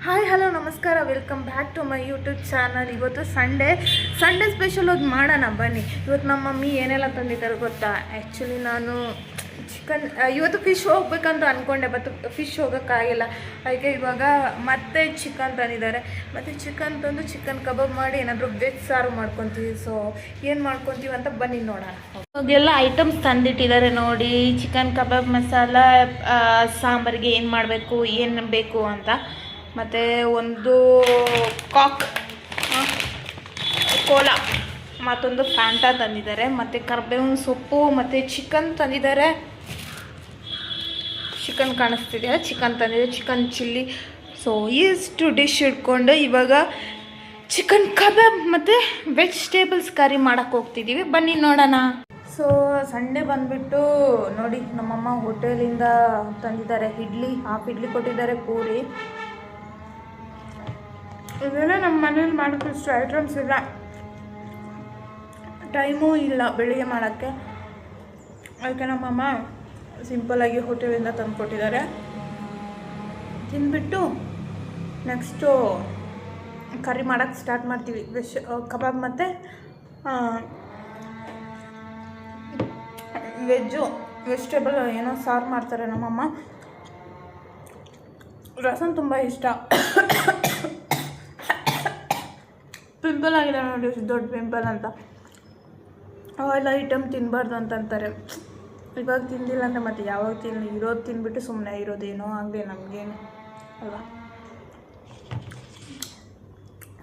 Hi hello ನಮಸ್ಕಾರ, welcome back to my YouTube channel. ಇವತ್ತು Sunday special ಒಂದು ಮಾಡೋಣ ಬನ್ನಿ. ಇವತ್ತು ನಮ್ಮ ಮಮ್ಮಿ ಏನೆಲ್ಲ ತಂದಿದ್ದಾರೆ ಗೊತ್ತಾ? ಆ್ಯಕ್ಚುಲಿ ನಾನು ಚಿಕನ್ ಇವತ್ತು ಫಿಶ್ ಹೋಗ್ಬೇಕಂತ ಅಂದ್ಕೊಂಡೆ, ಬಟ್ ಫಿಶ್ ಹೋಗೋಕ್ಕಾಗಿಲ್ಲ. ಅದಕ್ಕೆ ಇವಾಗ ಮತ್ತೆ ಚಿಕನ್ ತಂದಿದ್ದಾರೆ. ಮತ್ತು ಚಿಕನ್ ತಂದು ಚಿಕನ್ ಕಬಾಬ್ ಮಾಡಿ ಏನಾದರೂ ವೆಜ್ ಸಾರು ಮಾಡ್ಕೊತೀವಿ. ಸೊ ಏನು ಮಾಡ್ಕೊತೀವಿ ಅಂತ ಬನ್ನಿ ನೋಡೋಣ. ಇವಾಗೆಲ್ಲ ಐಟಮ್ಸ್ ತಂದಿಟ್ಟಿದ್ದಾರೆ ನೋಡಿ. ಚಿಕನ್ ಕಬಾಬ್ ಮಸಾಲ, ಸಾಂಬಾರಿಗೆ ಏನು ಮಾಡಬೇಕು, ಏನು ಬೇಕು ಅಂತ. ಮತ್ತು ಒಂದು ಕೋಲಾ, ಮತ್ತೊಂದು ಫ್ಯಾಂಟಾ ತಂದಿದ್ದಾರೆ. ಮತ್ತು ಕರ್ಬೇವಿನ ಸೊಪ್ಪು ಮತ್ತು ಚಿಕನ್ ತಂದಿದ್ದಾರೆ. ಚಿಕನ್ ಕಾಣಿಸ್ತಿದೆ, ಚಿಕನ್ ತಂದಿದೆ, ಚಿಕನ್ ಚಿಲ್ಲಿ. ಸೊ ಇಷ್ಟು ಡಿಶ್ ಇಟ್ಕೊಂಡು ಇವಾಗ ಚಿಕನ್ ಕಬಾಬ್ ಮತ್ತು ವೆಜಿಟೇಬಲ್ಸ್ ಕರಿ ಮಾಡೋಕ್ಕೆ ಹೋಗ್ತಿದ್ದೀವಿ. ಬನ್ನಿ ನೋಡೋಣ. ಸೊ ಸಂಡೇ ಬಂದುಬಿಟ್ಟು ನೋಡಿ, ನಮ್ಮಮ್ಮ ಹೋಟೆಲಿಂದ ತಂದಿದ್ದಾರೆ ಇಡ್ಲಿ, ಹಾಫ್ ಇಡ್ಲಿ ಕೊಟ್ಟಿದ್ದಾರೆ, ಪೂರಿ. ಇದೆಲ್ಲ ನಮ್ಮ ಮನೇಲಿ ಮಾಡೋಕ್ಕಷ್ಟು ಐಟಮ್ಸ್ ಇಲ್ಲ, ಟೈಮೂ ಇಲ್ಲ ಬೆಳಿಗ್ಗೆ ಮಾಡೋಕ್ಕೆ. ಅದಕ್ಕೆ ನಮ್ಮಮ್ಮ ಸಿಂಪಲಾಗಿ ಹೋಟೆಲಿಂದ ತಂದು ಕೊಟ್ಟಿದ್ದಾರೆ. ತಿಂದ್ಬಿಟ್ಟು ನೆಕ್ಸ್ಟು ಕರಿ ಮಾಡೋಕ್ಕೆ ಸ್ಟಾರ್ಟ್ ಮಾಡ್ತೀವಿ. ಕಬಾಬ್ ಮತ್ತು ವೆಜಿಟೇಬಲ್ ಏನೋ ಸಾರು ಮಾಡ್ತಾರೆ ನಮ್ಮಮ್ಮ. ರಸಮ್ ತುಂಬ ಇಷ್ಟ. ಪಿಂಪಲ್ ಆಗಿದೆ ನೋಡಿ, ದೊಡ್ಡ ಪಿಂಪಲ್ ಅಂತ. ಆಯಿಲ್ ಐಟಮ್ ತಿನ್ನಬಾರ್ದು ಅಂತಂತಾರೆ. ಇವಾಗ ತಿಂದಿಲ್ಲ ಅಂದರೆ ಮತ್ತೆ ಯಾವಾಗ ಇರೋದು ತಿಂದ್ಬಿಟ್ಟು ಸುಮ್ಮನೆ ಇರೋದೇನೋ ಆಗಲಿ ನಮಗೇನು ಅಲ್ವಾ.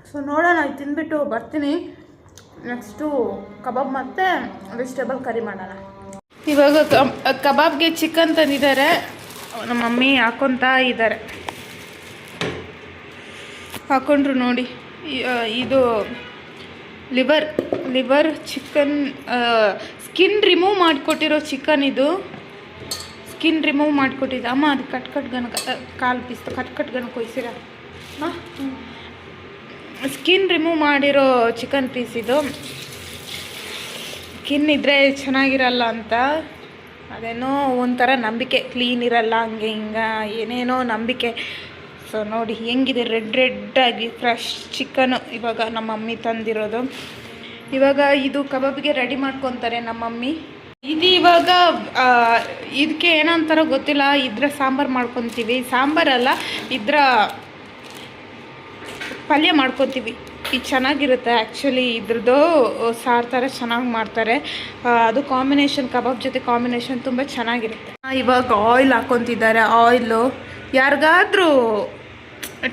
ಸೊ ನೋಡೋಣ, ತಿಂದ್ಬಿಟ್ಟು ಬರ್ತೀನಿ. ನೆಕ್ಸ್ಟು ಕಬಾಬ್ ಮತ್ತು ವೆಜಿಟೇಬಲ್ ಕರಿ ಮಾಡೋಣ. ಇವಾಗ ಕಬಾಬ್ಗೆ ಚಿಕನ್ ತಂದಿದ್ದಾರೆ, ನಮ್ಮ ಮಮ್ಮಿ ಹಾಕೊತಾ ಇದ್ದಾರೆ. ಹಾಕೊಂಡ್ರು ನೋಡಿ. ಇದು ಲಿವರ್ ಚಿಕನ್, ಸ್ಕಿನ್ ರಿಮೂವ್ ಮಾಡಿಕೊಟ್ಟಿರೋ ಚಿಕನ್. ಇದು ಸ್ಕಿನ್ ರಿಮೂವ್ ಮಾಡಿಕೊಟ್ಟಿದ್ದೆ ಅಮ್ಮ. ಅದು ಕಾಲು ಪೀಸ್ ಕಟ್ಗನ ಕೊಯ್ಸಿರ. ಹಾಂ, ಸ್ಕಿನ್ ರಿಮೂವ್ ಮಾಡಿರೋ ಚಿಕನ್ ಪೀಸ್ ಇದು. ಸ್ಕಿನ್ ಇದ್ದರೆ ಚೆನ್ನಾಗಿರಲ್ಲ ಅಂತ ಅದೇನೋ ಒಂಥರ ನಂಬಿಕೆ, ಕ್ಲೀನ್ ಇರಲ್ಲ ಹಂಗೆ ಹಿಂಗೆ ಏನೇನೋ ನಂಬಿಕೆ. ಸೊ ನೋಡಿ ಹೆಂಗಿದೆ, ರೆಡ್ಡಾಗಿ ಫ್ರೆಶ್ ಚಿಕನು ಇವಾಗ ನಮ್ಮ ಮಮ್ಮಿ ತಂದಿರೋದು. ಇವಾಗ ಇದು ಕಬಾಬಿಗೆ ರೆಡಿ ಮಾಡ್ಕೊತಾರೆ ನಮ್ಮ ಮಮ್ಮಿ. ಇದು ಇವಾಗ ಇದಕ್ಕೆ ಏನಂತಾರೋ ಗೊತ್ತಿಲ್ಲ, ಇದ್ರ ಸಾಂಬಾರು ಮಾಡ್ಕೊತೀವಿ. ಸಾಂಬಾರಲ್ಲ, ಇದ್ರ ಪಲ್ಯ ಮಾಡ್ಕೊತೀವಿ. ಇದು ಚೆನ್ನಾಗಿರುತ್ತೆ ಆ್ಯಕ್ಚುಲಿ. ಇದ್ರದ್ದು ಸಾರು ಥರ ಚೆನ್ನಾಗಿ ಮಾಡ್ತಾರೆ. ಅದು ಕಾಂಬಿನೇಷನ್, ಕಬಾಬ್ ಜೊತೆ ಕಾಂಬಿನೇಷನ್ ತುಂಬ ಚೆನ್ನಾಗಿರುತ್ತೆ. ಇವಾಗ ಆಯಿಲ್ ಹಾಕ್ಕೊತಿದ್ದಾರೆ. ಆಯಿಲು ಯಾರಿಗಾದ್ರೂ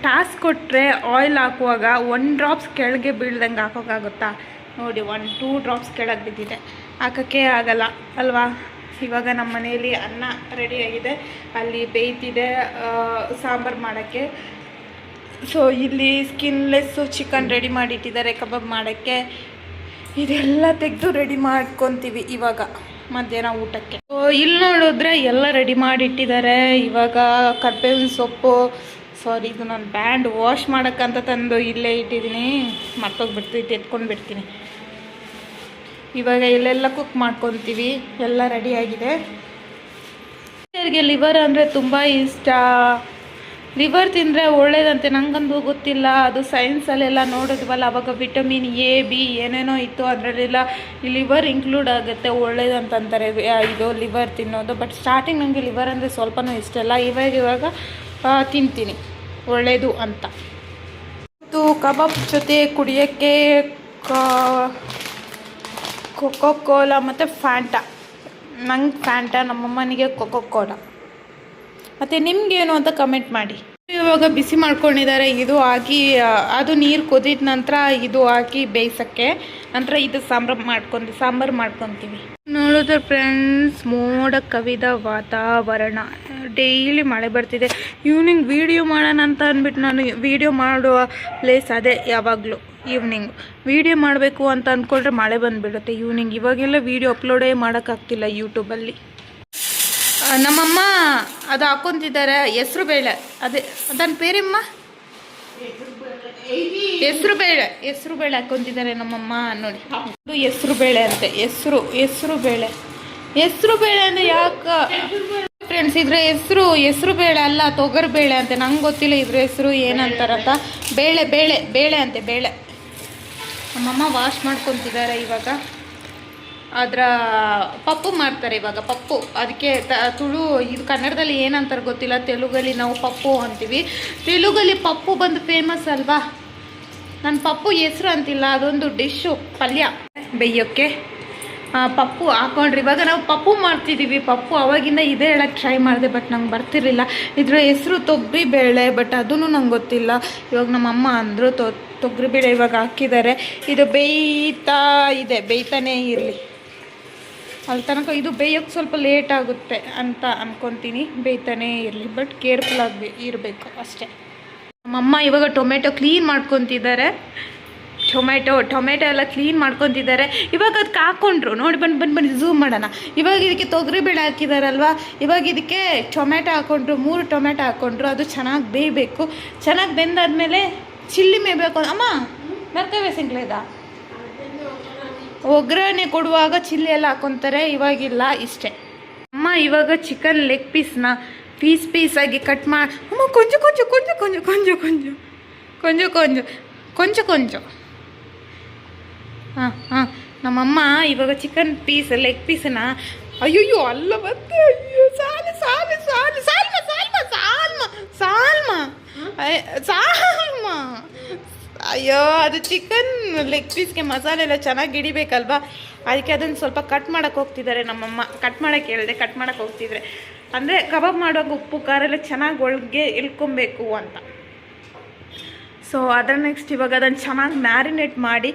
ಟಾಸ್ಕ್ ಕೊಟ್ಟರೆ ಆಯಿಲ್ ಹಾಕುವಾಗ 1 ಡ್ರಾಪ್ಸ್ ಕೆಳಗೆ ಬೀಳ್ದಂಗೆ ಹಾಕೋಕ್ಕಾಗುತ್ತಾ? ನೋಡಿ, 1-2 ಡ್ರಾಪ್ಸ್ ಕೆಳಗೆ ಬಿದ್ದಿದೆ, ಹಾಕೋಕ್ಕೆ ಆಗಲ್ಲ ಅಲ್ವಾ. ಇವಾಗ ನಮ್ಮ ಮನೆಯಲ್ಲಿ ಅನ್ನ ರೆಡಿಯಾಗಿದೆ, ಅಲ್ಲಿ ಬೇಯ್ತಿದೆ ಸಾಂಬಾರು ಮಾಡೋಕ್ಕೆ. ಸೊ ಇಲ್ಲಿ ಸ್ಕಿನ್ಲೆಸ್ಸು ಚಿಕನ್ ರೆಡಿ ಮಾಡಿಟ್ಟಿದ್ದಾರೆ ಕಬಾಬ್ ಮಾಡೋಕ್ಕೆ. ಇದೆಲ್ಲ ತೆಗೆದು ರೆಡಿ ಮಾಡ್ಕೊತೀವಿ ಇವಾಗ ಮಧ್ಯಾಹ್ನ ಊಟಕ್ಕೆ. ಸೊ ಇಲ್ಲಿ ನೋಡಿದ್ರೆ ಎಲ್ಲ ರೆಡಿ ಮಾಡಿಟ್ಟಿದ್ದಾರೆ. ಇವಾಗ ಕರ್ಬೇವಿನ ಸೊಪ್ಪು, ಸಾರಿ ಇದು ನಾನು ಬ್ಯಾಂಡ್ ವಾಶ್ ಮಾಡೋಕ್ಕಂತ ತಂದು ಇಲ್ಲೇ ಇಟ್ಟಿದ್ದೀನಿ, ಮರ್ತೋಗ್ಬಿಡ್ತೀನಿ, ಎತ್ಕೊಂಡು ಬಿಡ್ತೀನಿ. ಇವಾಗ ಇಲ್ಲೆಲ್ಲ ಕುಕ್ ಮಾಡ್ಕೊತೀವಿ. ಎಲ್ಲ ರೆಡಿಯಾಗಿದೆ. ನನಗೆ ಲಿವರ್ ಅಂದರೆ ತುಂಬ ಇಷ್ಟ. ಲಿವರ್ ತಿಂದರೆ ಒಳ್ಳೇದಂತೆ, ನಂಗಂದು ಗೊತ್ತಿಲ್ಲ. ಅದು ಸೈನ್ಸಲ್ಲೆಲ್ಲ ನೋಡಿದ್ವಲ್ಲ, ಅವಾಗ ವಿಟಮಿನ್ ಎ ಬಿ ಏನೇನೋ ಇತ್ತು, ಅದರಲ್ಲೆಲ್ಲ ಲಿವರ್ ಇನ್ಕ್ಲೂಡ್ ಆಗುತ್ತೆ, ಒಳ್ಳೇದಂತಂತಾರೆ ಇದು ಲಿವರ್ ತಿನ್ನೋದು. ಬಟ್ ಸ್ಟಾರ್ಟಿಂಗ್ ನನಗೆ ಲಿವರ್ ಅಂದರೆ ಸ್ವಲ್ಪನೂ ಇಷ್ಟ ಇಲ್ಲ. ಇವಾಗ ತಿಂತೀನಿ, ಒಳ್ಳೆಯದು ಅಂತ. ಮತ್ತು ಕಬಾಬ್ ಜೊತೆ ಕುಡಿಯೋಕ್ಕೆ ಕೊಕೋ ಕೋಲಾ ಮತ್ತು ಫ್ಯಾಂಟಾ. ನಂಗೆ ಫ್ಯಾಂಟಾ, ನಮ್ಮಮ್ಮನಿಗೆ ಕೊಕೋ ಕೋಲಾ. ಮತ್ತು ನಿಮಗೇನು ಅಂತ ಕಮೆಂಟ್ ಮಾಡಿ. ಇವಾಗ ಬಿಸಿ ಮಾಡ್ಕೊಂಡಿದ್ದಾರೆ. ಇದು ಹಾಕಿ, ಅದು ನೀರು ಕುದಿದ ನಂತರ ಇದು ಹಾಕಿ ಬೇಯಿಸೋಕ್ಕೆ, ನಂತರ ಇದು ಸಾಂಬಾರು ಮಾಡ್ಕೊತೀವಿ. ನೋಡಿದ್ರೆ ಫ್ರೆಂಡ್ಸ್, ಮೋಡ ಕವಿದ ವಾತಾವರಣ, ಡೈಲಿ ಮಳೆ ಬರ್ತಿದೆ. ಈವ್ನಿಂಗ್ ವೀಡಿಯೋ ಮಾಡೋಣ ಅಂತ ಅಂದ್ಬಿಟ್ಟು ನಾನು ವೀಡಿಯೋ ಮಾಡುವ ಪ್ಲೇಸ್ ಅದೇ. ಯಾವಾಗಲೂ ಈವ್ನಿಂಗ್ ವೀಡಿಯೋ ಮಾಡಬೇಕು ಅಂತ ಅಂದ್ಕೊಂಡ್ರೆ ಮಳೆ ಬಂದುಬಿಡುತ್ತೆ ಈವ್ನಿಂಗ್. ಇವಾಗೆಲ್ಲ ವೀಡಿಯೋ ಅಪ್ಲೋಡೇ ಮಾಡೋಕ್ಕಾಗ್ತಿಲ್ಲ ಯೂಟ್ಯೂಬಲ್ಲಿ. ನಮ್ಮಮ್ಮ ಅದು ಹಾಕ್ಕೊತಿದ್ದಾರೆ, ಹೆಸ್ರು ಬೇಳೆ. ಅದೇ ಅದನ್ನ ಪೇರಮ್ಮ, ಹೆಸ್ರು ಬೇಳೆ ಹಾಕ್ಕೊತಿದ್ದಾರೆ ನಮ್ಮಮ್ಮ. ನೋಡಿ, ಇದು ಹೆಸ್ರು ಬೇಳೆ ಅಂತೆ. ಹೆಸ್ರು ಬೇಳೆ ಅಂದರೆ ಯಾಕೆ ಫ್ರೆಂಡ್ಸ್, ಇದ್ರ ಹೆಸರು ಬೇಳೆ ಅಲ್ಲ, ತೊಗರು ಬೇಳೆ ಅಂತೆ. ನಂಗೆ ಗೊತ್ತಿಲ್ಲ ಇದ್ರ ಹೆಸರು ಏನಂತಾರಂತ. ಬೇಳೆ ಬೇಳೆ ಬೇಳೆ ಅಂತೆ, ಬೇಳೆ. ನಮ್ಮಮ್ಮ ವಾಶ್ ಮಾಡ್ಕೊತಿದ್ದಾರೆ ಇವಾಗ. ಅದರ ಪಪ್ಪು ಮಾಡ್ತಾರೆ ಇವಾಗ, ಪಪ್ಪು. ಅದಕ್ಕೆ ತುಳು, ಇದು ಕನ್ನಡದಲ್ಲಿ ಏನಂತಾರೆ ಗೊತ್ತಿಲ್ಲ, ತೆಲುಗಲ್ಲಿ ನಾವು ಪಪ್ಪು ಅಂತೀವಿ. ತೆಲುಗಲ್ಲಿ ಪಪ್ಪು ಬಂದು ಫೇಮಸ್ ಅಲ್ವಾ. ನಾನು ಪಪ್ಪು ಹೆಸರು ಅಂತಿಲ್ಲ, ಅದೊಂದು ಡಿಶ್ಶು, ಪಲ್ಯ ಬೇಯೋಕ್ಕೆ. ಪಪ್ಪು ಹಾಕೊಂಡ್ರಿ. ಇವಾಗ ನಾವು ಪಪ್ಪು ಮಾಡ್ತಿದ್ದೀವಿ. ಪಪ್ಪು ಅವಾಗಿಂದ ಇದೇ ಹೇಳಕ್ಕೆ ಟ್ರೈ ಮಾಡಿದೆ, ಬಟ್ ನಂಗೆ ಬರ್ತಿರ್ಲಿಲ್ಲ. ಇದ್ರ ಹೆಸರು ತೊಗರಿ ಬೇಳೆ, ಬಟ್ ಅದೂ ನಂಗೆ ಗೊತ್ತಿಲ್ಲ. ಇವಾಗ ನಮ್ಮಮ್ಮ ಅಂದರು ತೊಗರಿ ಬೇಳೆ ಇವಾಗ ಹಾಕಿದ್ದಾರೆ. ಇದು ಬೇಯ್ತಾನೇ ಇರಲಿ. ಅಲ್ಲಿ ತನಕ ಇದು ಬೇಯೋಕ್ಕೆ ಸ್ವಲ್ಪ ಲೇಟ್ ಆಗುತ್ತೆ ಅಂತ ಅಂದ್ಕೊತೀನಿ. ಬೇಯ್ತಾನೇ ಇರಲಿ, ಬಟ್ ಕೇರ್ಫುಲ್ ಆಗಿ ಇರಬೇಕು ಅಷ್ಟೇ. ನಮ್ಮಮ್ಮ ಇವಾಗ ಟೊಮೆಟೊ ಕ್ಲೀನ್ ಮಾಡ್ಕೊತಿದ್ದಾರೆ. ಟೊಮೆಟೊ ಎಲ್ಲ ಕ್ಲೀನ್ ಮಾಡ್ಕೊತಿದ್ದಾರೆ. ಇವಾಗ ಅದಕ್ಕೆ ಹಾಕ್ಕೊಂಡ್ರು ನೋಡಿ. ಬನ್ನಿ ಝೂಮ್ ಮಾಡೋಣ. ಇವಾಗ ಇದಕ್ಕೆ ತೊಗರಿ ಬೇಳೆ ಹಾಕಿದಾರಲ್ವ, ಇವಾಗ ಇದಕ್ಕೆ ಟೊಮೆಟೊ ಹಾಕ್ಕೊಂಡ್ರು. 3 ಟೊಮೆಟೊ ಹಾಕ್ಕೊಂಡ್ರು. ಅದು ಚೆನ್ನಾಗಿ ಬೇಯಬೇಕು. ಚೆನ್ನಾಗಿ ಬೆಂದಾದ್ಮೇಲೆ ಚಿಲ್ಲಿ ಮೇಯಬೇಕು. ಅಮ್ಮ ಮೆರ್ಕವೆ ಸಿಂಗ್ಲೇದ ಒಗ್ಗರಣೆ ಕೊಡುವಾಗ ಚಿಲ್ಲಿ ಎಲ್ಲ ಹಾಕ್ಕೊತಾರೆ. ಇವಾಗಿಲ್ಲ, ಇಷ್ಟೇ. ಅಮ್ಮ ಇವಾಗ ಚಿಕನ್ ಲೆಗ್ ಪೀಸ್ನ ಪೀಸಾಗಿ ಕಟ್ ಮಾಡಿ. ಅಮ್ಮ ಕೊಂಚ ಹಾಂ ನಮ್ಮಮ್ಮ ಇವಾಗ ಚಿಕನ್ ಲೆಗ್ ಪೀಸನ್ನ, ಅಯ್ಯೋ ಅಲ್ಲ ಮತ್ತೆ, ಅಯ್ಯೋ ಸಾಲ್ಮ ಅಯ್ಯೋ, ಅದು ಚಿಕನ್ ಲೆಗ್ ಪೀಸ್ಗೆ ಮಸಾಲೆ ಎಲ್ಲ ಚೆನ್ನಾಗಿ ಹಿಡಿಬೇಕಲ್ವಾ, ಅದಕ್ಕೆ ಅದನ್ನು ಸ್ವಲ್ಪ ಕಟ್ ಮಾಡೋಕ್ಕೆ ಹೋಗ್ತಿದ್ದಾರೆ ನಮ್ಮಮ್ಮ. ಕಟ್ ಮಾಡೋಕ್ಕೆ ಹೇಳಿದೆ, ಕಟ್ ಮಾಡೋಕ್ಕೆ ಹೋಗ್ತಿದ್ರೆ. ಅಂದರೆ ಕಬಾಬ್ ಮಾಡುವಾಗ ಉಪ್ಪು ಖಾರ ಎಲ್ಲ ಚೆನ್ನಾಗಿ ಒಳಗೆ ಇಳ್ಕೊಬೇಕು ಅಂತ. ಸೊ ಅದರ ನೆಕ್ಸ್ಟ್ ಇವಾಗ ಅದನ್ನು ಚೆನ್ನಾಗಿ ಮ್ಯಾರಿನೇಟ್ ಮಾಡಿ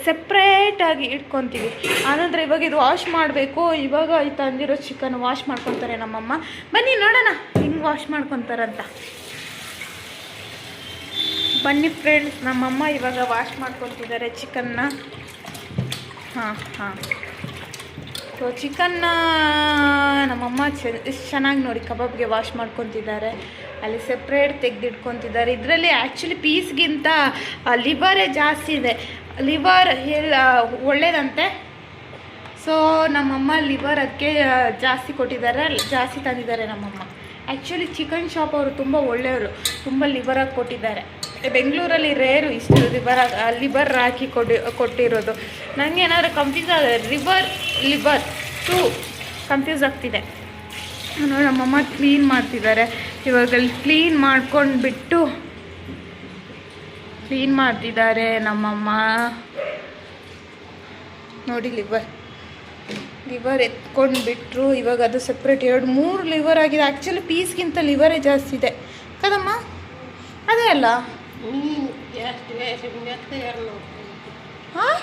ಸೆಪ್ರೇಟಾಗಿ ಇಟ್ಕೊತೀವಿ. ಆನಂತರ ಇವಾಗ ಇದು ವಾಶ್ ಮಾಡಬೇಕು. ಇವಾಗ ಈ ತಂದಿರೋ ಚಿಕನ್ ವಾಶ್ ಮಾಡ್ಕೊತಾರೆ ನಮ್ಮಮ್ಮ. ಬನ್ನಿ ನೋಡೋಣ ಹಿಂಗೆ ವಾಶ್ ಮಾಡ್ಕೊತಾರಂತ. ಬನ್ನಿ ಫ್ರೆಂಡ್ಸ್, ನಮ್ಮಮ್ಮ ಇವಾಗ ವಾಶ್ ಮಾಡ್ಕೊತಿದ್ದಾರೆ ಚಿಕನ್ನ. ಹಾಂ ಸೊ ಚಿಕನ್ನ ನಮ್ಮಮ್ಮ ಎಷ್ಟು ಚೆನ್ನಾಗಿ ನೋಡಿ ಕಬಾಬ್ಗೆ ವಾಶ್ ಮಾಡ್ಕೊತಿದ್ದಾರೆ. ಅಲ್ಲಿ ಸೆಪ್ರೇಟ್ ತೆಗೆದಿಟ್ಕೊತಿದ್ದಾರೆ. ಇದರಲ್ಲಿ ಆ್ಯಕ್ಚುಲಿ ಪೀಸ್ಗಿಂತ ಲಿವರೇ ಜಾಸ್ತಿ ಇದೆ. ಲಿವರ್ ಒಳ್ಳೇದಂತೆ. ಸೊ ನಮ್ಮಮ್ಮ ಲಿವರ್ ಅದಕ್ಕೆ ಜಾಸ್ತಿ ಕೊಟ್ಟಿದ್ದಾರೆ, ಜಾಸ್ತಿ ತಂದಿದ್ದಾರೆ ನಮ್ಮಮ್ಮ. ಆ್ಯಕ್ಚುಲಿ ಚಿಕನ್ ಶಾಪ್ ಅವರು ತುಂಬ ಒಳ್ಳೆಯವರು, ತುಂಬ ಲಿವರಾಗಿ ಕೊಟ್ಟಿದ್ದಾರೆ. ಬೆಂಗಳೂರಲ್ಲಿ ರೇರು ಇಷ್ಟು ಲಿವರ್ ಹಾಕಿ ಕೊಟ್ಟಿರೋದು. ನನಗೆ ಏನಾದರೂ ಕನ್ಫ್ಯೂಸ್ ಆಗಿದೆ, ಲಿವರ್ ಟು ಕನ್ಫ್ಯೂಸ್ ಆಗ್ತಿದೆ. ನೋಡಿ ನಮ್ಮಮ್ಮ ಕ್ಲೀನ್ ಮಾಡ್ತಿದ್ದಾರೆ. ಇವಾಗ ಕ್ಲೀನ್ ಮಾಡ್ತಿದ್ದಾರೆ ನಮ್ಮಮ್ಮ. ನೋಡಿ ಲಿವರ್ ಎತ್ಕೊಂಡ್ಬಿಟ್ರು. ಇವಾಗ ಅದು ಸಪ್ರೇಟ್ 2-3 ಲಿವರ್ ಆಗಿದೆ. ಆ್ಯಕ್ಚುಲಿ ಪೀಸ್ಗಿಂತ ಲಿವರೇ ಜಾಸ್ತಿ ಇದೆ ಕದಮ್ಮ, ಅದೇ ಅಲ್ಲ. ಹಾಂ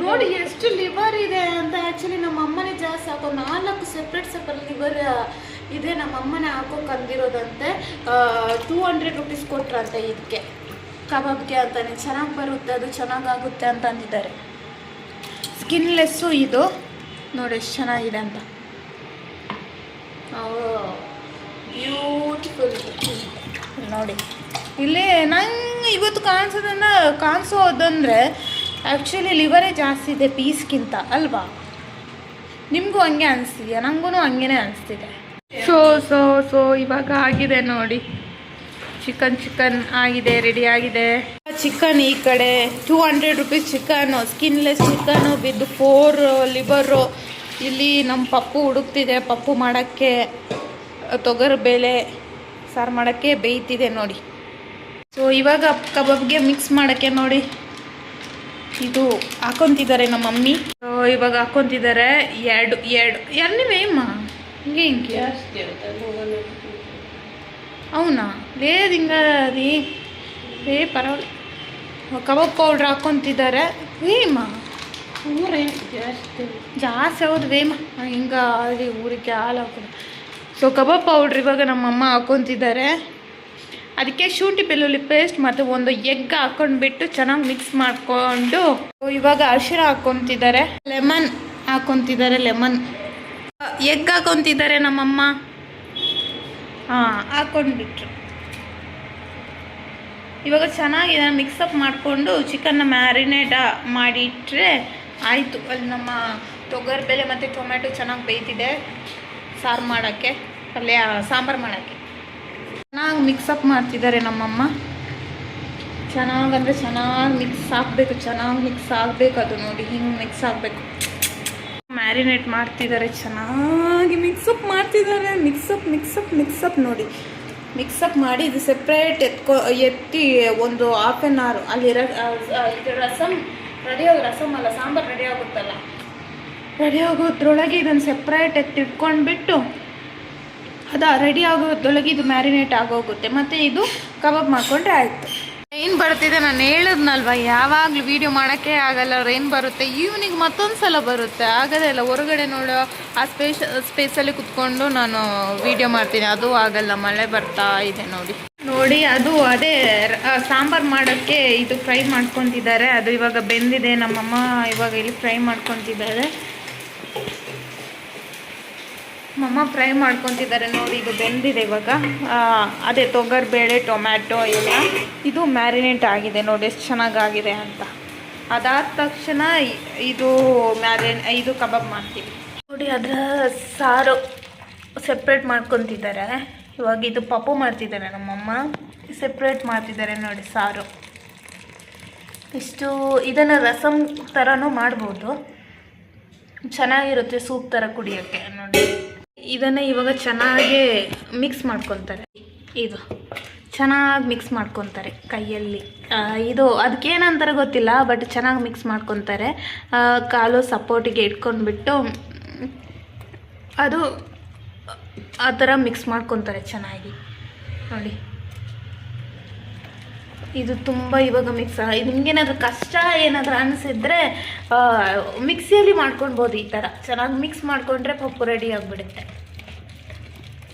ನೋಡಿ ಎಷ್ಟು ಲಿವರ್ ಇದೆ ಅಂತ. ಆ್ಯಕ್ಚುಲಿ ನಮ್ಮ ಅಮ್ಮನೇ ಜಾಸ್ತಿ ಹಾಕೋ 4 ಸೆಪ್ರೇಟ್ ಲಿವರ್ ಇದೆ. ನಮ್ಮ ಅಮ್ಮನೇ ಹಾಕೋಕೆ ಅಂದಿರೋದಂತೆ. 200 ರೂಪೀಸ್ ಕೊಟ್ರಂತೆ ಇದಕ್ಕೆ, ಕಬಾಬ್ಗೆ ಅಂತಾನೆ. ಚೆನ್ನಾಗಿ ಬರುತ್ತೆ, ಅದು ಚೆನ್ನಾಗಾಗುತ್ತೆ ಅಂತ ಅಂದಿದ್ದಾರೆ. ಸ್ಕಿನ್ಲೆಸ್ಸು ಇದು ನೋಡಿ ಎಷ್ಟು ಚೆನ್ನಾಗಿದೆ ಅಂತ. ಬ್ಯೂಟಿಫುಲ್ ನೋಡಿ. ಇಲ್ಲಿ ನಂಗೆ ಇವತ್ತು ಕಾಣಿಸೋದಂದರೆ ಆ್ಯಕ್ಚುಲಿ ಲಿವರೇ ಜಾಸ್ತಿ ಇದೆ ಪೀಸ್ಗಿಂತ ಅಲ್ವಾ? ನಿಮಗೂ ಹಂಗೆ ಅನಿಸ್ತಿದೆಯಾ? ನನಗೂ ಹಂಗೇ ಅನಿಸ್ತಿದೆ. ಸೊ ಇವಾಗ ಆಗಿದೆ ನೋಡಿ. ಚಿಕನ್ ಆಗಿದೆ, ರೆಡಿ ಆಗಿದೆ. ಚಿಕನ್ ಈ ಕಡೆ 200 rupees chicken, skinless chicken with 4 liver. ಇಲ್ಲಿ ನಮ್ಮ ಪಪ್ಪು ಹುಡುಕ್ತಿದೆ. ಪಪ್ಪು ಮಾಡೋಕ್ಕೆ ತೊಗರು ಬೇಳೆ ಸಾರು ಮಾಡೋಕ್ಕೆ ಬೇಯ್ತಿದೆ ನೋಡಿ. ಸೊ ಇವಾಗ ಕಬಾಬ್ಗೆ ಮಿಕ್ಸ್ ಮಾಡೋಕ್ಕೆ ನೋಡಿ ಇದು ಹಾಕೊತಿದ್ದಾರೆ ನಮ್ಮ ಮಮ್ಮಿ. ಸೊ ಇವಾಗ ಹಾಕೊತಿದ್ದಾರೆ ಎರಡು ಎಣ್ಣೆವೇಮ್ಮ ಹಿಂಗೆ అవునా లేదు ఇంకా అది పర్వాలేదు. Kebab powder ಹಾಕೊತಿದ್ದಾರೆ. వేమ ಊರೇ ಜಾಸ್ತಿ ಹೌದು ವೇಮ ಹಿಂಗೆ ಅಲ್ಲಿ ಊರಿಗೆ ಹಾಲು ಹಾಕೋದು. ಸೊ ಕಬಾಬ್ ಪೌಡ್ರ್ ಇವಾಗ ನಮ್ಮಮ್ಮ ಹಾಕೊತಿದ್ದಾರೆ. ಅದಕ್ಕೆ ಶುಂಠಿ ಬೆಳ್ಳುಳ್ಳಿ ಪೇಸ್ಟ್ ಮತ್ತು ಒಂದು ಎಗ್ ಹಾಕೊಂಡ್ಬಿಟ್ಟು ಚೆನ್ನಾಗಿ ಮಿಕ್ಸ್ ಮಾಡಿಕೊಂಡು ಇವಾಗ ಅರಿಶಿಣ ಹಾಕೊತಿದ್ದಾರೆ. ಲೆಮನ್ ಹಾಕೊತಿದ್ದಾರೆ. ಎಗ್ ಹಾಕೊತಿದ್ದಾರೆ ನಮ್ಮಮ್ಮ. ಹಾಕ್ಕೊಂಡ್ಬಿಟ್ರು. ಇವಾಗ ಚೆನ್ನಾಗಿದೆ. ಮಿಕ್ಸಪ್ ಮಾಡಿಕೊಂಡು ಚಿಕನ್ನ ಮ್ಯಾರಿನೇಟ್ ಮಾಡಿಟ್ರೆ ಆಯಿತು. ಅಲ್ಲಿ ನಮ್ಮ ತೊಗರಿಬೇಳೆ ಮತ್ತು ಟೊಮೆಟೊ ಚೆನ್ನಾಗಿ ಬೇಯ್ತಿದೆ ಸಾರು ಮಾಡೋಕ್ಕೆ. ಪಲ್ಯ ಸಾಂಬಾರು ಮಾಡೋಕ್ಕೆ. ಚೆನ್ನಾಗಿ ಮಿಕ್ಸಪ್ ಮಾಡ್ತಿದ್ದಾರೆ ನಮ್ಮಮ್ಮ. ಚೆನ್ನಾಗಂದರೆ ಚೆನ್ನಾಗಿ ಮಿಕ್ಸ್ ಆಗಬೇಕು, ಚೆನ್ನಾಗಿ ಮಿಕ್ಸ್ ಆಗಬೇಕು. ಅದು ನೋಡಿ ಹಿಂಗೆ ಮಿಕ್ಸ್ ಆಗಬೇಕು. ಮ್ಯಾರಿನೇಟ್ ಮಾಡ್ತಿದ್ದಾರೆ, ಚೆನ್ನಾಗಿ ಮಿಕ್ಸಪ್ ಮಾಡ್ತಿದ್ದಾರೆ. ಮಿಕ್ಸಪ್ ನೋಡಿ, ಮಿಕ್ಸಪ್ ಮಾಡಿ ಇದು ಸೆಪ್ರೇಟ್ ಎತ್ತಿ ಒಂದು ಹಾಫ್ ಆನ್ ಅವರ್ ಅಲ್ಲಿರೋ ಇದು ರಸಮ್ ರಸಮ್ ಅಲ್ಲ ಸಾಂಬಾರು ರೆಡಿ ಆಗುತ್ತಲ್ಲ, ರೆಡಿ ಆಗೋದ್ರೊಳಗೆ ಇದನ್ನು ಸೆಪ್ರೇಟ್ ಎತ್ತಿಟ್ಕೊಂಡ್ಬಿಟ್ಟು ಅದು ರೆಡಿ ಆಗೋದ್ರೊಳಗೆ ಇದು ಮ್ಯಾರಿನೇಟ್ ಆಗೋಗುತ್ತೆ. ಮತ್ತು ಇದು ಕಬಾಬ್ ಮಾಡಿಕೊಂಡ್ರೆ ಆಯಿತು. ರೈನ್ ಬರ್ತಿದೆ, ನಾನು ಹೇಳಿದ್ನಲ್ವ ಯಾವಾಗಲೂ ವೀಡಿಯೋ ಮಾಡೋಕ್ಕೆ ಆಗಲ್ಲ. ರೈನ್ ಬರುತ್ತೆ, ಈವ್ನಿಂಗ್ ಮತ್ತೊಂದು ಸಲ ಬರುತ್ತೆ, ಆಗೋದೇ ಇಲ್ಲ. ಹೊರಗಡೆ ನೋಡೋ ಆ ಸ್ಪೇಸಲ್ಲಿ ಕುತ್ಕೊಂಡು ನಾನು ವೀಡಿಯೋ ಮಾಡ್ತೀನಿ, ಅದು ಆಗಲ್ಲ. ಮಳೆ ಬರ್ತಾ ಇದೆ ನೋಡಿ. ಅದು ಅದೇ ಸಾಂಬಾರು ಮಾಡೋಕ್ಕೆ ಇದು ಫ್ರೈ ಮಾಡ್ಕೊತಿದ್ದಾರೆ. ಅದು ಇವಾಗ ಬೆಂದಿದೆ. ನಮ್ಮಮ್ಮ ಇವಾಗ ಇಲ್ಲಿ ಫ್ರೈ ಮಾಡ್ಕೊತಿದ್ದಾರೆ. ಮಮ್ಮ ಫ್ರೈ ಮಾಡ್ಕೊತಿದ್ದಾರೆ ನೋಡಿ. ಇದು ಬೆಂದಿದೆ ಇವಾಗ. ಅದೇ ತೊಗರಿಬೇಳೆ, ಟೊಮ್ಯಾಟೊ ಎಲ್ಲ ಇದು ಮ್ಯಾರಿನೇಟ್ ಆಗಿದೆ ನೋಡಿ, ಎಷ್ಟು ಚೆನ್ನಾಗಾಗಿದೆ ಅಂತ. ಅದಾದ ತಕ್ಷಣ ಇದು ಕಬಾಬ್ ಮಾಡ್ತೀವಿ ನೋಡಿ. ಅದರ ಸಾರು ಸೆಪ್ರೇಟ್ ಮಾಡ್ಕೊತಿದ್ದಾರೆ. ಇವಾಗ ಇದು ಪಪ್ಪು ಮಾಡ್ತಿದ್ದಾರೆ ನಮ್ಮಮ್ಮ, ಸೆಪ್ರೇಟ್ ಮಾಡ್ತಿದ್ದಾರೆ ನೋಡಿ ಸಾರು. ಇಷ್ಟು ಇದನ್ನು ರಸಮ್ ಥರನೂ ಮಾಡ್ಬೋದು, ಚೆನ್ನಾಗಿರುತ್ತೆ, ಸೂಪ್ ಥರ ಕುಡಿಯೋಕ್ಕೆ ನೋಡಿ. ಇದನ್ನು ಇವಾಗ ಚೆನ್ನಾಗಿ ಮಿಕ್ಸ್ ಮಾಡ್ಕೊತಾರೆ. ಇದು ಚೆನ್ನಾಗಿ ಮಿಕ್ಸ್ ಮಾಡ್ಕೊತಾರೆ ಕೈಯಲ್ಲಿ. ಇದು ಅದಕ್ಕೇನಂತಾರೆ ಗೊತ್ತಿಲ್ಲ, ಬಟ್ ಚೆನ್ನಾಗಿ ಮಿಕ್ಸ್ ಮಾಡ್ಕೊತಾರೆ. ಕಾಲು ಸಪೋರ್ಟಿಗೆ ಇಟ್ಕೊಂಡ್ಬಿಟ್ಟು ಅದು ಆ ಥರ ಮಿಕ್ಸ್ ಮಾಡ್ಕೊತಾರೆ ಚೆನ್ನಾಗಿ ನೋಡಿ. ಇದು ತುಂಬ ಇವಾಗ ಮಿಕ್ಸ್. ಇದು ನಿಮಗೇನಾದರೂ ಕಷ್ಟ ಏನಾದರೂ ಅನಿಸಿದ್ರೆ ಮಿಕ್ಸಿಯಲ್ಲಿ ಮಾಡ್ಕೊಳ್ಬೋದು. ಈ ಥರ ಚೆನ್ನಾಗಿ ಮಿಕ್ಸ್ ಮಾಡಿಕೊಂಡ್ರೆ ಪಪ್ಪು ರೆಡಿ ಆಗಿಬಿಡುತ್ತೆ.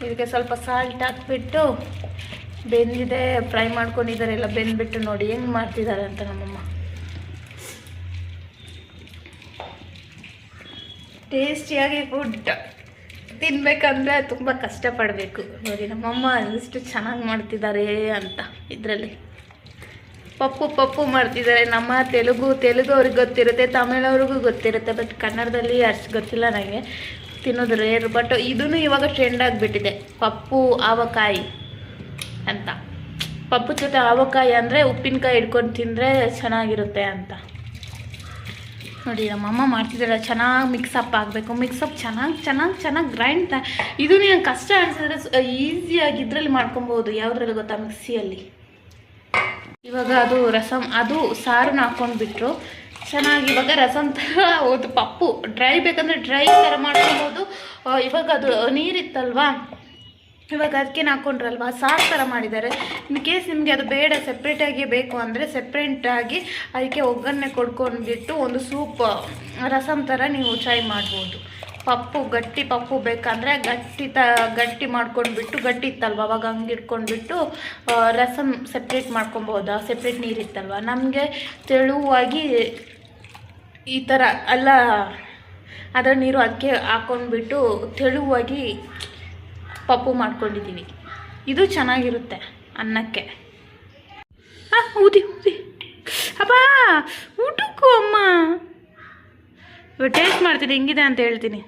ಇದಕ್ಕೆ ಸ್ವಲ್ಪ ಸಾಲ್ಟ್ ಹಾಕ್ಬಿಟ್ಟು ಬೆಂದಿದೆ, ಫ್ರೈ ಮಾಡ್ಕೊಂಡಿದ್ದಾರೆ ಎಲ್ಲ ಬೆಂದ್ಬಿಟ್ಟು ನೋಡಿ ಹೆಂಗೆ ಮಾಡ್ತಿದ್ದಾರೆ ಅಂತ ನಮ್ಮಮ್ಮ. ಟೇಸ್ಟಿಯಾಗಿ ಫುಡ್ ತಿನ್ನಬೇಕಂದ್ರೆ ತುಂಬ ಕಷ್ಟಪಡಬೇಕು ನೋಡಿ. ನಮ್ಮಮ್ಮ ಎಷ್ಟು ಚೆನ್ನಾಗಿ ಮಾಡ್ತಿದ್ದಾರೆ ಅಂತ. ಇದರಲ್ಲಿ ಪಪ್ಪು ಮಾಡ್ತಿದ್ದಾರೆ. ನಮ್ಮ ತೆಲುಗು ಅವ್ರಿಗೆ ಗೊತ್ತಿರುತ್ತೆ, ತಮಿಳವ್ರಿಗೂ ಗೊತ್ತಿರುತ್ತೆ, ಬಟ್ ಕನ್ನಡದಲ್ಲಿ ಅಷ್ಟು ಗೊತ್ತಿಲ್ಲ ನನಗೆ. ತಿನ್ನೋದು ರೇರು, ಬಟ್ ಇದೂ ಇವಾಗ ಟ್ರೆಂಡ್ ಆಗಿಬಿಟ್ಟಿದೆ. ಪಪ್ಪು ಆವಕಾಯಿ ಅಂತ. ಪಪ್ಪು ಜೊತೆ ಆವಕಾಯಿ ಅಂದರೆ ಉಪ್ಪಿನಕಾಯಿ ಇಟ್ಕೊಂಡು ತಿಂದರೆ ಚೆನ್ನಾಗಿರುತ್ತೆ ಅಂತ ನೋಡಿ. ನಮ್ಮಮ್ಮ ಮಾಡ್ತಿದ್ದಾರೆ. ಚೆನ್ನಾಗಿ ಮಿಕ್ಸಪ್ ಆಗಬೇಕು. ಮಿಕ್ಸಪ್ ಚೆನ್ನಾಗಿ ಗ್ರೈಂಡ್. ಇದೂ ನಂಗೆ ಕಷ್ಟ ಅನಿಸಿದ್ರೆ ಈಸಿಯಾಗಿ ಇದರಲ್ಲಿ ಮಾಡ್ಕೊಬೋದು. ಯಾವುದ್ರಲ್ಲಿ ಗೊತ್ತಾ, ಮಿಕ್ಸಿಯಲ್ಲಿ. ಇವಾಗ ಅದು ಸಾರನ್ನ ಹಾಕ್ಕೊಂಡ್ಬಿಟ್ರು ಚೆನ್ನಾಗಿ. ಇವಾಗ ರಸಮ್ ಥರ ಒಂದು ಪಪ್ಪು ಡ್ರೈ ಬೇಕಂದರೆ ಡ್ರೈ ಥರ ಮಾಡ್ಕೊಬೋದು. ಇವಾಗ ಅದು ನೀರಿತ್ತಲ್ವಾ, ಇವಾಗ ಅದಕ್ಕೆ ಹಾಕ್ಕೊಂಡ್ರಲ್ವ ಸಾರು ಥರ ಮಾಡಿದ್ದಾರೆ. ಇನ್ ಕೇಸ್ ನಿಮಗೆ ಅದು ಬೇಡ, ಸೆಪ್ರೇಟಾಗಿ ಬೇಕು ಅಂದರೆ ಸೆಪ್ರೇಟಾಗಿ ಅದಕ್ಕೆ ಒಗ್ಗರಣೆ ಕೊಡ್ಕೊಂಡ್ಬಿಟ್ಟು ಒಂದು ಸೂಪ್ ರಸಮ್ ಥರ ನೀವು ಟ್ರೈ ಮಾಡ್ಬೋದು. ಗಟ್ಟಿ ಪಪ್ಪು ಬೇಕಂದರೆ ಗಟ್ಟಿ ಮಾಡ್ಕೊಂಡ್ಬಿಟ್ಟು, ಗಟ್ಟಿ ಇತ್ತಲ್ವ ಅವಾಗ ಹಂಗೆ ಇಟ್ಕೊಂಡ್ಬಿಟ್ಟು ರಸಮ್ ಸೆಪ್ರೇಟ್ ಮಾಡ್ಕೊಬೋದು. ಸೆಪ್ರೇಟ್ ನೀರಿತ್ತಲ್ವ, ನಮಗೆ ತೆಳುವಾಗಿ ಈ ಥರ ಎಲ್ಲ ಅದರ ನೀರು ಅದಕ್ಕೆ ಹಾಕ್ಕೊಂಡ್ಬಿಟ್ಟು ತೆಳುವಾಗಿ ಪಪ್ಪು ಮಾಡ್ಕೊಂಡಿದ್ದೀವಿ. ಇದು ಚೆನ್ನಾಗಿರುತ್ತೆ ಅನ್ನಕ್ಕೆ. ಊದಿ ಅಪ್ಪ ಊಟಕ್ಕೂ ಅಮ್ಮ ಟೇಸ್ಟ್ ಮಾಡ್ತೀನಿ, ಹೆಂಗಿದೆ ಅಂತ ಹೇಳ್ತೀನಿ.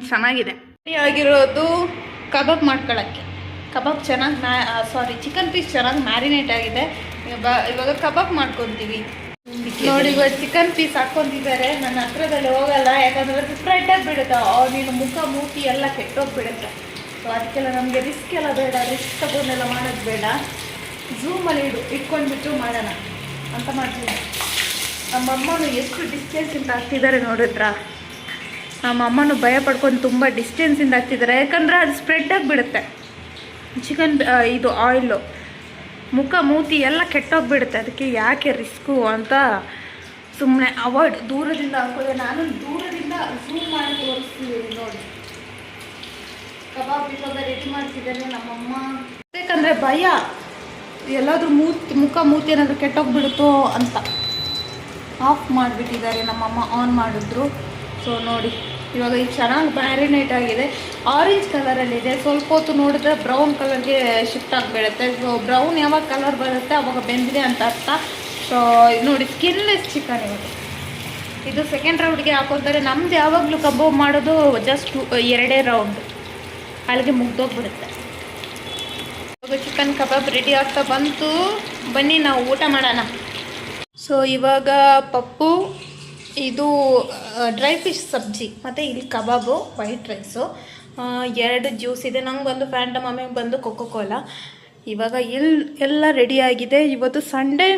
ಚೆನ್ನಾಗಿದೆ. ಆಗಿರೋದು ಕಬಾಬ್ ಮಾಡ್ಕೊಳ್ಳೋಕ್ಕೆ. ಕಬಾಬ್ ಚೆನ್ನಾಗಿ ಚಿಕನ್ ಪೀಸ್ ಚೆನ್ನಾಗಿ ಮ್ಯಾರಿನೇಟ್ ಆಗಿದೆ. ಇವಾಗ ಕಬಾಬ್ ಮಾಡ್ಕೊತೀವಿ ನೋಡಿ. ಇವಾಗ ಚಿಕನ್ ಪೀಸ್ ಹಾಕ್ಕೊತಿದ್ದಾರೆ. ನನ್ನ ಹತ್ರದಲ್ಲಿ ಹೋಗಲ್ಲ, ಯಾಕಂದ್ರೆ ಸ್ಪ್ರೆಡ್ ಆಗಿಬಿಡುತ್ತೆ. ನೀನು ಮೂತಿ ಎಲ್ಲ ಕೆಟ್ಟೋಗ್ಬಿಡುತ್ತೆ. ಸೊ ಅದಕ್ಕೆಲ್ಲ ನಮಗೆ ರಿಸ್ಕ್ ಎಲ್ಲ ಬೇಡ, ರಿಸ್ಕ್ ತಗೊಂಡೆಲ್ಲ ಮಾಡೋದು ಬೇಡ. ಝೂಮಲ್ಲಿ ಇಟ್ಕೊಂಡ್ಬಿಟ್ಟು ಮಾಡೋಣ ಅಂತ ಮಾಡ್ತೀನಿ. ನಮ್ಮಮ್ಮನೂ ಎಷ್ಟು ಡಿಸ್ಟೆನ್ಸಿಂದ ಹಾಕ್ತಿದ್ದಾರೆ ನೋಡಿದ್ರ. ನಮ್ಮಮ್ಮನೂ ಭಯ ಪಡ್ಕೊಂಡು ತುಂಬ ಡಿಸ್ಟೆನ್ಸಿಂದ ಹಾಕ್ತಿದ್ದಾರೆ, ಯಾಕಂದರೆ ಅದು ಸ್ಪ್ರೆಡ್ ಆಗಿಬಿಡುತ್ತೆ. ಚಿಕನ್ ಇದು ಆಯಿಲು ಮೂತಿ ಎಲ್ಲ ಕೆಟ್ಟೋಗ್ಬಿಡುತ್ತೆ. ಅದಕ್ಕೆ ಯಾಕೆ ರಿಸ್ಕು ಅಂತ ಸುಮ್ಮನೆ ಅವಾಯ್ಡ್, ದೂರದಿಂದ ಹಾಕೋದೆ. ನಾನು ದೂರದಿಂದ ಝೂಮ್ ಮಾಡಿ ತೋರಿಸ್ತಿದ್ದೀನಿ ನೋಡಿ. ಕಬಾಬ್ ಇವಾಗ ರೆಡಿ ಮಾಡ್ತಿದ್ದಾರೆ ನಮ್ಮಮ್ಮ. ಯಾಕಂದರೆ ಭಯ, ಎಲ್ಲಾದರೂ ಮೂತಿ ಏನಾದರೂ ಕೆಟ್ಟೋಗ್ಬಿಡುತ್ತೋ ಅಂತ ಆಫ್ ಮಾಡಿಬಿಟ್ಟಿದ್ದಾರೆ ನಮ್ಮಮ್ಮ. ಆನ್ ಮಾಡಿದ್ರು. ಸೊ ನೋಡಿ ಇವಾಗ ಇದು ಚೆನ್ನಾಗಿ ಮ್ಯಾರಿನೇಟ್ ಆಗಿದೆ. ಆರೆಂಜ್ ಕಲರಲ್ಲಿದೆ. ಸ್ವಲ್ಪ ಹೊತ್ತು ನೋಡಿದ್ರೆ ಬ್ರೌನ್ ಕಲರ್ಗೆ ಶಿಫ್ಟ್ ಆಗಿಬಿಡುತ್ತೆ. ಸೊ ಬ್ರೌನ್ ಯಾವಾಗ ಕಲರ್ ಬರುತ್ತೆ ಅವಾಗ ಬೆಂದಿದೆ ಅಂತ ಅರ್ಥ. ಸೊ ನೋಡಿ ಸ್ಕಿನ್ಲೆಸ್ ಚಿಕನ್ ಇವಾಗ ಇದು ಸೆಕೆಂಡ್ ರೌಂಡ್ಗೆ ಹಾಕೋತಾರೆ. ನಮ್ದು ಯಾವಾಗಲೂ ಕಬಾಬ್ ಮಾಡೋದು ಜಸ್ಟ್ 2 ರೌಂಡ್, ಅಲ್ಲಿಗೆ ಮುಗ್ದೋಗ್ಬಿಡುತ್ತೆ. ಇವಾಗ ಚಿಕನ್ ಕಬಾಬ್ ರೆಡಿ ಆಗ್ತಾ ಬಂತು, ಬನ್ನಿ ನಾವು ಊಟ ಮಾಡೋಣ. ಸೊ ಇವಾಗ ಪಪ್ಪು, ಇದು ಡ್ರೈ ಫಿಶ್ ಸಬ್ಜಿ, ಮತ್ತು ಇಲ್ಲಿ ಕಬಾಬು, ವೈಟ್ ರೈಸು, 2 ಜ್ಯೂಸ್ ಇದೆ. ನಂಗೆ ಬಂದು ಫ್ಯಾಂಟಮ್, ಆಮೇಲೆ ಬಂದು ಕೊಕೋ ಕೋಲಾ. ಇವಾಗ ಎಲ್ಲ ರೆಡಿಯಾಗಿದೆ. ಇವತ್ತು ಸಂಡೇ,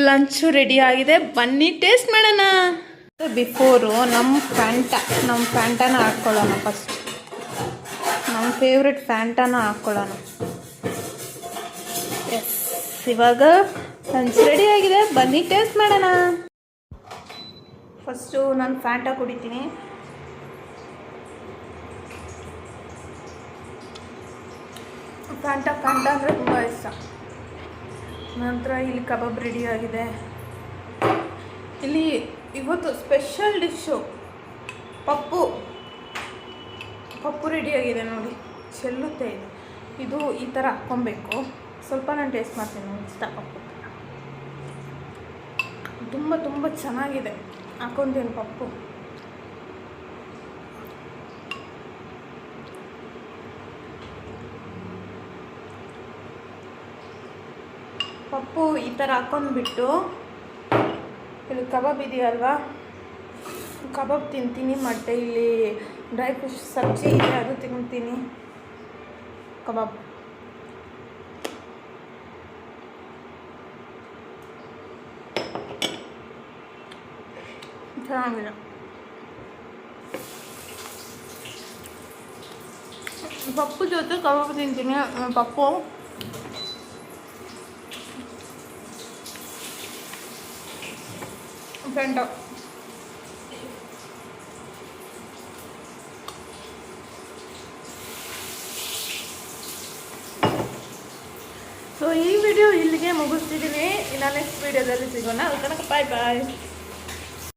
ಲಂಚು ರೆಡಿ ಆಗಿದೆ, ಬನ್ನಿ ಟೇಸ್ಟ್ ಮಾಡೋಣ. ಬಿಫೋರು ನಮ್ಮ ಫ್ಯಾಂಟಾನ ಹಾಕ್ಕೊಳ್ಳೋಣ. ಫಸ್ಟ್ ನಮ್ಮ ಫೇವ್ರೆಟ್ ಫ್ಯಾಂಟಾನ ಹಾಕ್ಕೊಳ್ಳೋಣ. ಎಸ್, ಇವಾಗ ಲಂಚ್ ರೆಡಿ ಆಗಿದೆ, ಬನ್ನಿ ಟೇಸ್ಟ್ ಮಾಡೋಣ. ಫಸ್ಟು ನಾನು ಫ್ಯಾಂಟಾ ಕುಡಿತೀನಿ. ಫ್ಯಾಂಟಾ ಅಂದರೆ ತುಂಬ ಇಷ್ಟ. ನಂತರ ಇಲ್ಲಿ ಕಬಾಬ್ ರೆಡಿ ಆಗಿದೆ. ಇಲ್ಲಿ ಇವತ್ತು ಸ್ಪೆಷಲ್ ಡಿಶ್ಶು ಪಪ್ಪು ರೆಡಿಯಾಗಿದೆ ನೋಡಿ, ಚೆಲ್ಲುತ್ತೆ ಇದು. ಇದು ಈ ಥರ ಹಾಕ್ಕೊಬೇಕು. ಸ್ವಲ್ಪ ನಾನು ಟೇಸ್ಟ್ ಮಾಡ್ತೀನಿ, ನೋಡಿ ಇಷ್ಟ ಪಪ್ಪು ತುಂಬ ಚೆನ್ನಾಗಿದೆ. ಹಾಕ್ಕೊಂತೀನಿ ಪಪ್ಪು. ಈ ಥರ ಹಾಕ್ಕೊಂಡ್ಬಿಟ್ಟು ಇಲ್ಲಿ ಕಬಾಬ್ ಇದೆಯಲ್ವಾ, ಕಬಾಬ್ ತಿಂತೀನಿ. ಮತ್ತು ಇಲ್ಲಿ ಡ್ರೈ ಫಿಶ್ ಸಬ್ಜಿ ಇದೆ, ಅದು ತಿಂತೀನಿ. ಕಬಾಬ್ ಚೆನ್ನಾಗಿದೆ. ಪಪ್ಪು ಜೊತೆ ಕಬಾಬ್ ತಿಂತೀನಿ. ಪಪ್ಪು ಫ್ರೆಂಡ. ಸೊ ಈ ವಿಡಿಯೋ ಇಲ್ಲಿಗೆ ಮುಗಿಸ್ತಿದ್ದೀನಿ. ಇನ್ನು ನೆಕ್ಸ್ಟ್ ವಿಡಿಯೋದಲ್ಲಿ ಸಿಗೋಣ. ಅದಕ್ಕೆ ಬಾಯ್ ಬಾಯ್.